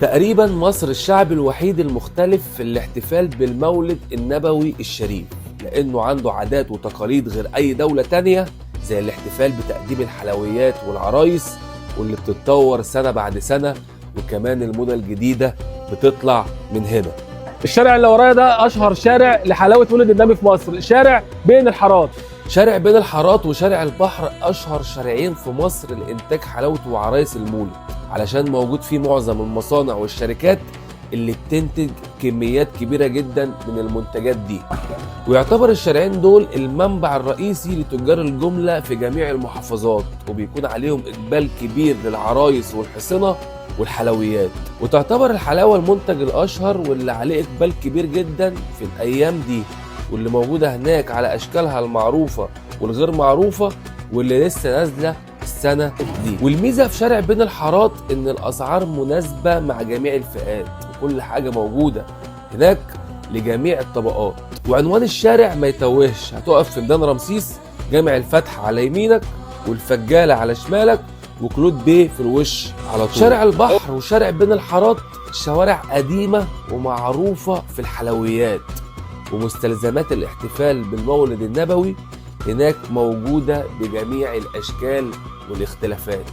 تقريبا مصر الشعب الوحيد المختلف في الاحتفال بالمولد النبوي الشريف، لأنه عنده عادات وتقاليد غير أي دولة تانية، زي الاحتفال بتقديم الحلويات والعرايس واللي بتتطور سنة بعد سنة، وكمان الموضة الجديدة بتطلع من هنا. الشارع اللي ورايا ده اشهر شارع لحلاوه مولد النبي في مصر، شارع بين الحارات. شارع بين الحارات وشارع البحر أشهر شارعين في مصر لإنتاج حلاوة وعرايس المولد، علشان موجود فيه معظم المصانع والشركات اللي بتنتج كميات كبيرة جدا من المنتجات دي. ويعتبر الشارعين دول المنبع الرئيسي لتجار الجملة في جميع المحافظات، وبيكون عليهم إقبال كبير للعرايس والحصنة والحلويات. وتعتبر الحلاوة المنتج الأشهر واللي عليه إقبال كبير جدا في الأيام دي، واللي موجودة هناك على أشكالها المعروفة والغير معروفة، واللي لسه نازلة السنة دي. والميزة في شارع بين الحارات إن الأسعار مناسبة مع جميع الفئات، وكل حاجة موجودة هناك لجميع الطبقات. وعنوان الشارع ما يتوهش، هتقف في ميدان رمسيس، جامع الفتح على يمينك والفجالة على شمالك، وكلود بيه في الوش على طول. شارع البحر وشارع بين الحارات شوارع قديمة ومعروفة في الحلويات، ومستلزمات الاحتفال بالمولد النبوي هناك موجودة بجميع الأشكال والاختلافات.